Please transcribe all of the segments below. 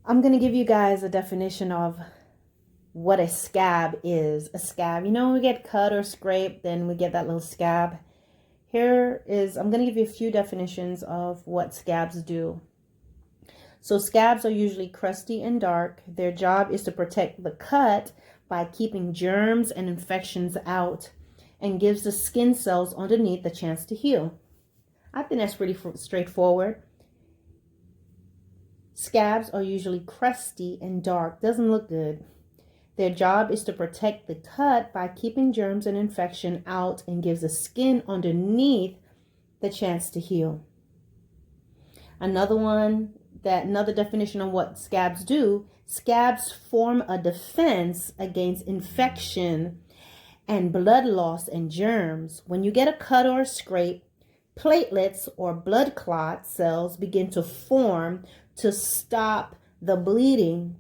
I'm going to give you guys a definition of what a scab is. A scab, when we get cut or scraped, then we get that little scab. I'm going to give you a few definitions of what scabs do. So scabs are usually crusty and dark. Their job is to protect the cut by keeping germs and infections out and gives the skin cells underneath the chance to heal. I think that's pretty straightforward. Scabs are usually crusty and dark. Doesn't look good. Their job is to protect the cut by keeping germs and infection out and gives the skin underneath the chance to heal. Another definition of what scabs do, scabs form a defense against infection and blood loss and germs. When you get a cut or a scrape, platelets or blood clot cells begin to form to stop the bleeding.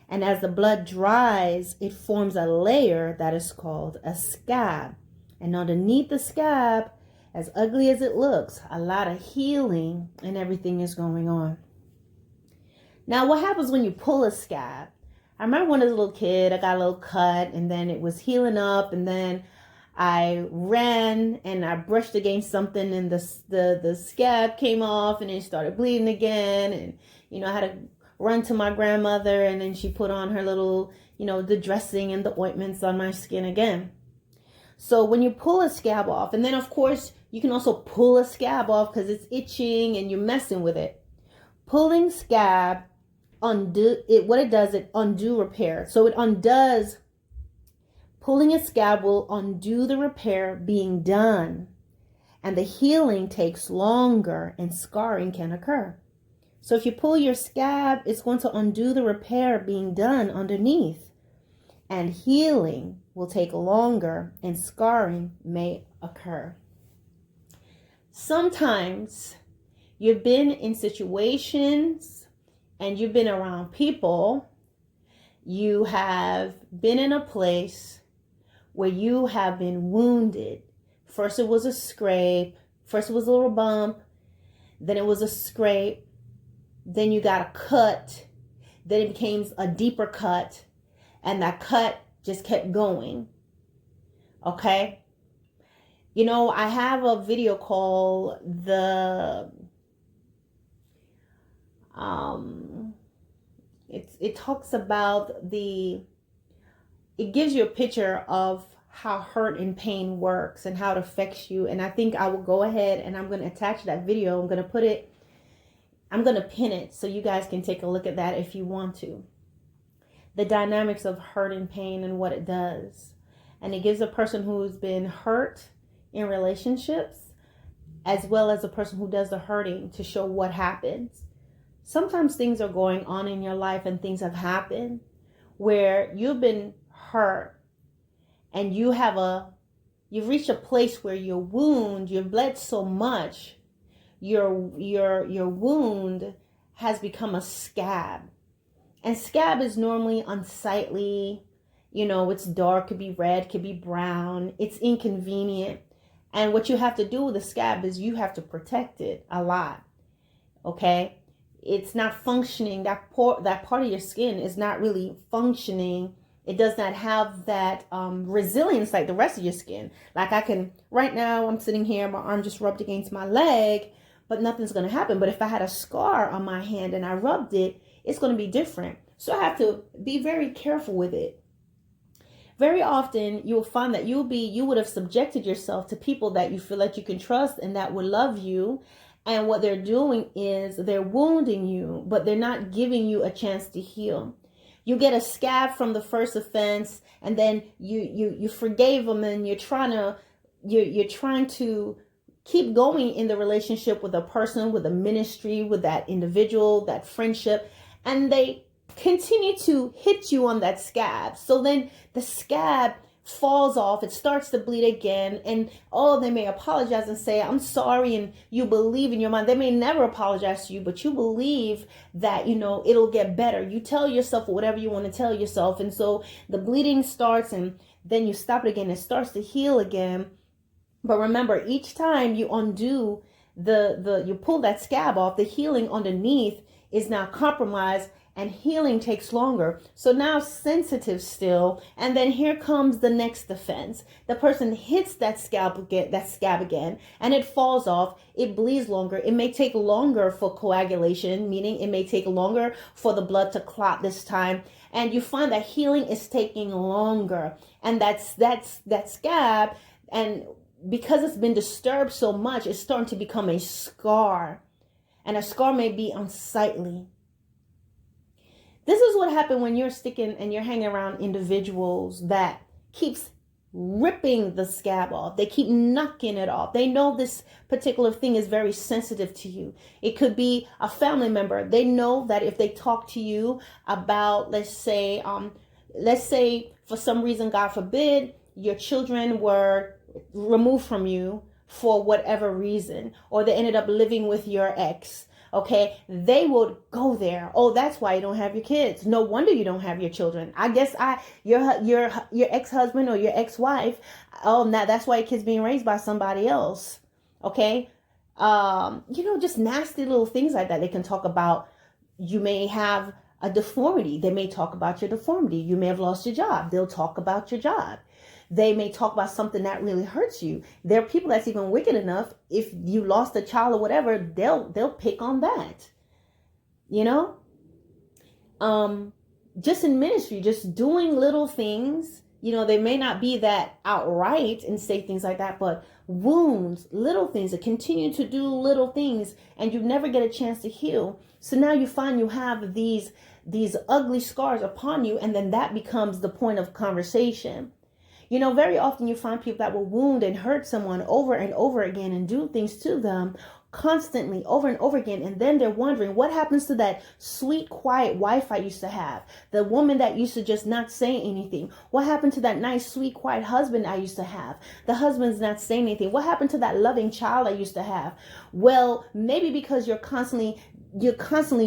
And as the blood dries, it forms a layer that is called a scab. And underneath the scab, as ugly as it looks, a lot of healing and everything is going on. Now, what happens when you pull a scab? I remember when I was a little kid, I got a little cut and then it was healing up, and then I ran and I brushed against something and the scab came off and it started bleeding again. And, I had to run to my grandmother, and then she put on her little, the dressing and the ointments on my skin again. So when you pull a scab off, and then of course you can also pull a scab off because it's itching and you're messing with it. Pulling scab undo repair. So it undoes. Pulling a scab will undo the repair being done, and the healing takes longer and scarring can occur. So if you pull your scab, it's going to undo the repair being done underneath, and healing will take longer and scarring may occur. Sometimes you've been in situations and you've been around people, you have been in a place where you have been wounded. First it was a scrape, first it was a little bump, then it was a scrape, then you got a cut, then it became a deeper cut, and that cut just kept going. Okay? I have a video called it talks about it gives you a picture of how hurt and pain works and how it affects you. And I think I will go ahead and I'm going to attach that video. I'm going to pin it so you guys can take a look at that if you want to. The dynamics of hurt and pain and what it does. And it gives a person who's been hurt in relationships as well as a person who does the hurting to show what happens. Sometimes things are going on in your life and things have happened where you've been hurt and you've reached a place where you've bled so much, your wound has become a scab. And scab is normally unsightly. It's dark, could be red, could be brown. It's inconvenient. And what you have to do with a scab is you have to protect it a lot. Okay? It's not functioning. That part of your skin is not really functioning. It does not have that resilience like the rest of your skin. Like right now I'm sitting here, my arm just rubbed against my leg, but nothing's going to happen. But if I had a scar on my hand and I rubbed it, it's going to be different. So I have to be very careful with it. Very often you'll find that you would have subjected yourself to people that you feel that you can trust and that would love you. And what they're doing is they're wounding you, but they're not giving you a chance to heal. You get a scab from the first offense, and then you forgave them, and you're trying to keep going in the relationship with a person, with a ministry, with that individual, that friendship, and they continue to hit you on that scab. So then the scab falls off, it starts to bleed again, and they may apologize and say, I'm sorry, and you believe in your mind. They may never apologize to you, but you believe that, it'll get better. You tell yourself whatever you want to tell yourself, and so the bleeding starts, and then you stop it again, it starts to heal again. But remember, each time you undo you pull that scab off, the healing underneath is now compromised, and healing takes longer. So now sensitive still, and then here comes the next defense. The person hits that scab again, and it falls off. It bleeds longer. It may take longer for coagulation, meaning it may take longer for the blood to clot this time. And you find that healing is taking longer, and that's that scab, and because it's been disturbed so much, it's starting to become a scar, and a scar may be unsightly. This is what happened when you're sticking and you're hanging around individuals that keeps ripping the scab off. They keep knocking it off. They know this particular thing is very sensitive to you. It could be a family member. They know that if they talk to you about, let's say for some reason, God forbid, your children were removed from you for whatever reason, or they ended up living with your ex. Okay, they would go there. Oh, that's why you don't have your kids. No wonder you don't have your children. I guess your ex-husband or your ex-wife. Oh, now that's why your kid's being raised by somebody else. Okay, just nasty little things like that. They can talk about. You may have a deformity. They may talk about your deformity. You may have lost your job. They'll talk about your job. They may talk about something that really hurts you. There are people that's even wicked enough. If you lost a child or whatever, they'll pick on that. Just in ministry, just doing little things. They may not be that outright and say things like that, but wounds, little things that continue to do little things, and you never get a chance to heal. So now you find you have these ugly scars upon you, and then that becomes the point of conversation. Very often you find people that will wound and hurt someone over and over again and do things to them constantly over and over again. And then they're wondering what happens to that sweet, quiet wife I used to have, the woman that used to just not say anything. What happened to that nice, sweet, quiet husband I used to have? The husband's not saying anything. What happened to that loving child I used to have? Well, maybe because you're constantly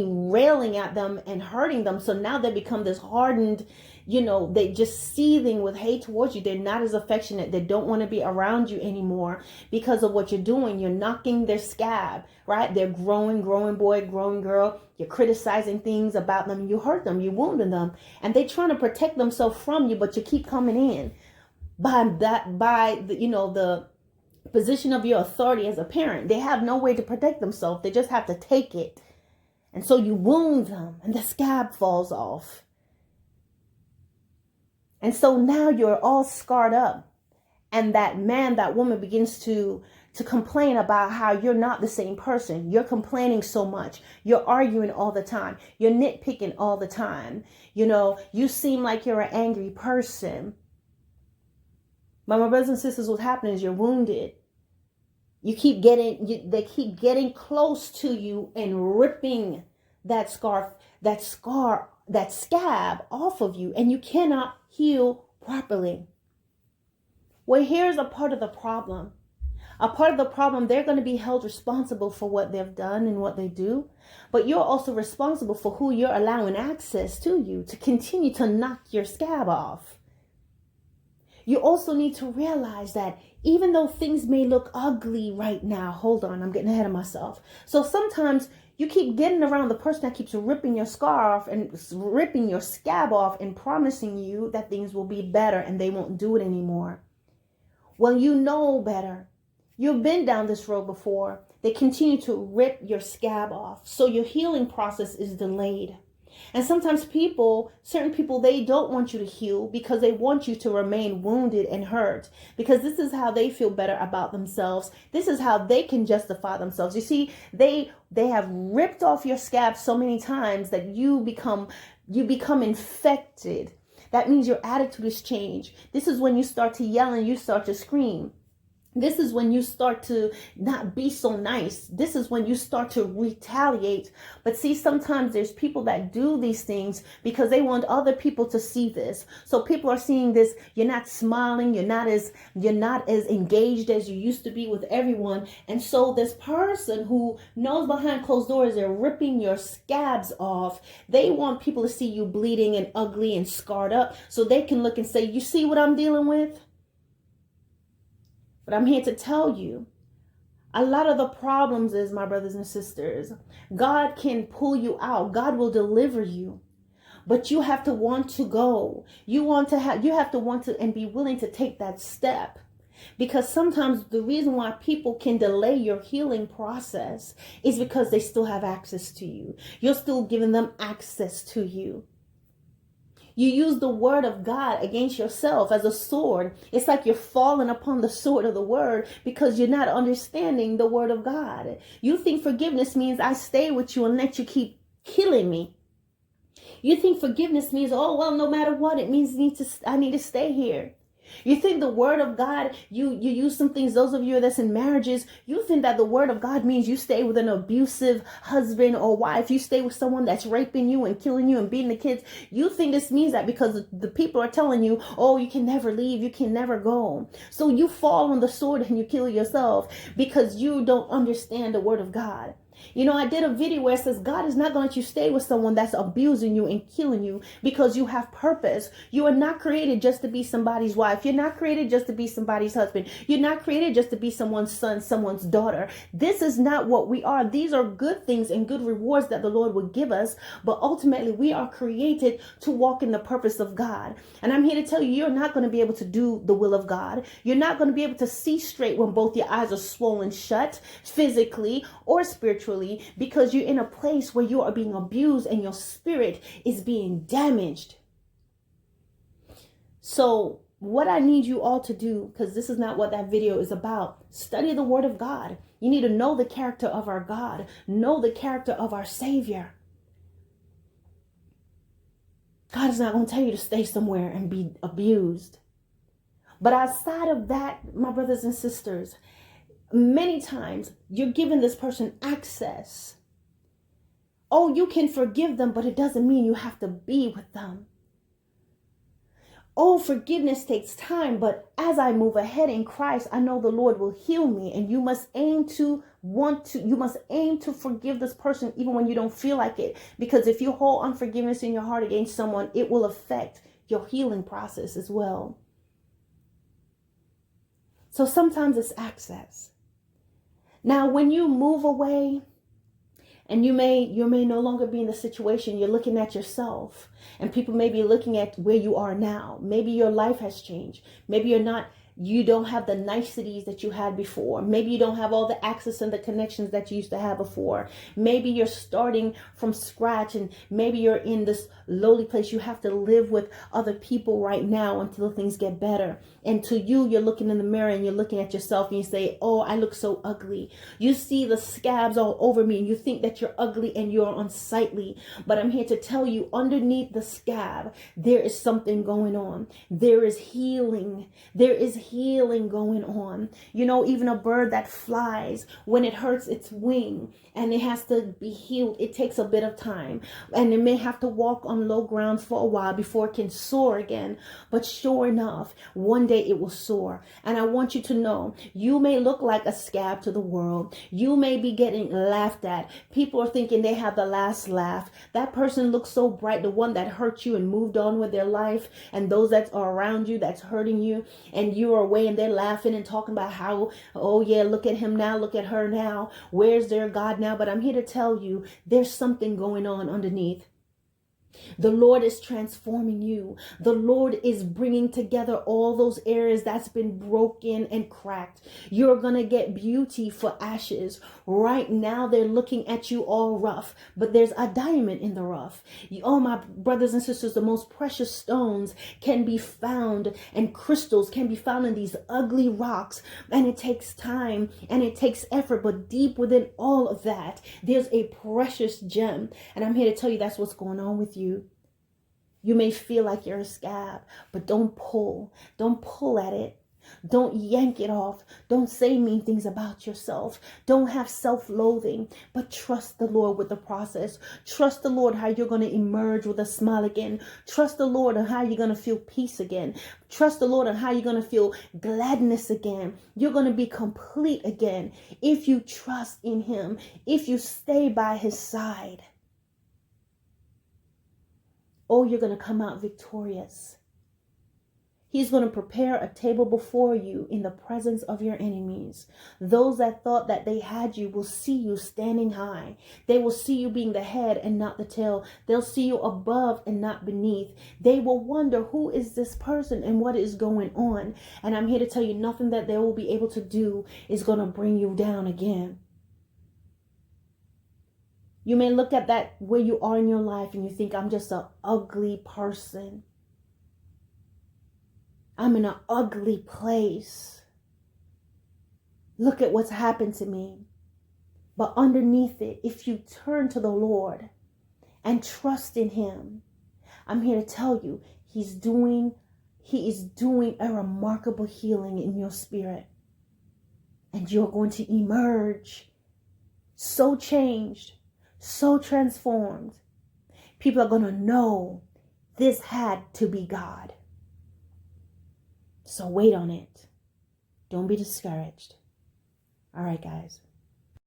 railing at them and hurting them. So now they become this hardened, they just seething with hate towards you. They're not as affectionate. They don't want to be around you anymore because of what you're doing. You're knocking their scab, right? They're growing boy, growing girl. You're criticizing things about them. You hurt them. You wounded them. And they're trying to protect themselves from you, but you keep coming in by the position of your authority as a parent. They have no way to protect themselves. They just have to take it. And so you wound them and the scab falls off. And so now you're all scarred up. And that woman begins to complain about how you're not the same person. You're complaining so much. You're arguing all the time. You're nitpicking all the time. You seem like you're an angry person. But my brothers and sisters, what's happening is you're wounded. They keep getting close to you and ripping that scab off of you, and you cannot heal properly. Well, here's a part of the problem. They're going to be held responsible for what they've done and what they do, but you're also responsible for who you're allowing access to you to continue to knock your scab off. You also need to realize that even though things may look ugly right now, hold on, I'm getting ahead of myself. So sometimes you keep getting around the person that keeps ripping your scar off and ripping your scab off and promising you that things will be better and they won't do it anymore. Well, you know better. You've been down this road before. They continue to rip your scab off. So your healing process is delayed. And sometimes certain people, they don't want you to heal because they want you to remain wounded and hurt, because this is how they feel better about themselves. This is how they can justify themselves. You see, they have ripped off your scab so many times that you become infected. That means your attitude is changed. This is when you start to yell and you start to scream. This is when you start to not be so nice. This is when you start to retaliate. But see, sometimes there's people that do these things because they want other people to see this. So people are seeing this. You're not smiling. You're not as engaged as you used to be with everyone. And so this person who knows behind closed doors, they're ripping your scabs off. They want people to see you bleeding and ugly and scarred up so they can look and say, you see what I'm dealing with? But I'm here to tell you, A lot of the problems is, my brothers and sisters, God can pull you out. God will deliver you. But you have to want to go. You have to want to and be willing to take that step. Because sometimes the reason why people can delay your healing process is because they still have access to you. You're still giving them access to you. You use the word of God against yourself as a sword. It's like you're falling upon the sword of the word because you're not understanding the word of God. You think forgiveness means I stay with you and let you keep killing me. You think forgiveness means, oh, well, no matter what, it means I need to stay here. You think the word of God, you use some things, those of you that's in marriages, you think that the word of God means you stay with an abusive husband or wife. You stay with someone that's raping you and killing you and beating the kids. You think this means that because the people are telling you, oh, you can never leave, you can never go. So you fall on the sword and you kill yourself because you don't understand the word of God. You know, I did a video where it says God is not going to let you stay with someone that's abusing you and killing you because you have purpose. You are not created just to be somebody's wife. You're not created just to be somebody's husband. You're not created just to be someone's son, someone's daughter. This is not what we are. These are good things and good rewards that the Lord would give us. But ultimately, we are created to walk in the purpose of God. And I'm here to tell you, you're not going to be able to do the will of God. You're not going to be able to see straight when both your eyes are swollen shut, physically or spiritually, because you're in a place where you are being abused and your spirit is being damaged. So what I need you all to do, because this is not what that video is about, study the word of God. You need to know the character of our God, know the character of our Savior. God is not going to tell you to stay somewhere and be abused. But outside of that, my brothers and sisters, many times you're giving this person access. Oh, you can forgive them, but it doesn't mean you have to be with them. Oh, forgiveness takes time, but as I move ahead in Christ, I know the Lord will heal me. And you must aim to forgive this person even when you don't feel like it. Because if you hold unforgiveness in your heart against someone, it will affect your healing process as well. So sometimes it's access. Now, when you move away and you may no longer be in the situation, you're looking at yourself and people may be looking at where you are now. Maybe your life has changed. Maybe you don't have the niceties that you had before. Maybe you don't have all the access and the connections that you used to have before. Maybe you're starting from scratch and maybe you're in this lowly place. You have to live with other people right now until things get better. And to you, you're looking in the mirror and you're looking at yourself and you say, oh, I look so ugly. You see the scabs all over me and you think that you're ugly and you're unsightly. But I'm here to tell you, underneath the scab, there is something going on. There is healing. There is healing going on. You know, even a bird that flies, when it hurts its wing and it has to be healed, it takes a bit of time. And it may have to walk on low ground for a while before it can soar again. But sure enough, one day it will soar. And I want you to know, you may look like a scab to the world. You may be getting laughed at. People are thinking they have the last laugh. That person looks so bright, the one that hurt you and moved on with their life, and those that are around you that's hurting you, and you are away and they're laughing and talking about how, oh yeah, look at him now, look at her now, where's their God now? But I'm here to tell you, there's something going on underneath. The Lord is transforming you. The Lord is bringing together all those areas that's been broken and cracked. You're going to get beauty for ashes. Right now, they're looking at you all rough, but there's a diamond in the rough. Oh, my brothers and sisters, the most precious stones can be found and crystals can be found in these ugly rocks. And it takes time and it takes effort, but deep within all of that, there's a precious gem. And I'm here to tell you that's what's going on with you. You may feel like you're a scab, but don't pull. Don't pull at it. Don't yank it off. Don't say mean things about yourself. Don't have self-loathing, but trust the Lord with the process. Trust the Lord how you're going to emerge with a smile again. Trust the Lord on how you're going to feel peace again. Trust the Lord on how you're going to feel gladness again. You're going to be complete again if you trust in Him, if you stay by His side. Oh, you're going to come out victorious. He's going to prepare a table before you in the presence of your enemies. Those that thought that they had you will see you standing high. They will see you being the head and not the tail. They'll see you above and not beneath. They will wonder, who is this person and what is going on? And I'm here to tell you, nothing that they will be able to do is going to bring you down again. You may look at that where you are in your life and you think, I'm just an ugly person. I'm in an ugly place. Look at what's happened to me. But underneath it, if you turn to the Lord and trust in Him, I'm here to tell you, He is doing a remarkable healing in your spirit. And you're going to emerge so changed, so transformed. People are going to know this had to be God. So wait on it. Don't be discouraged. All right, guys.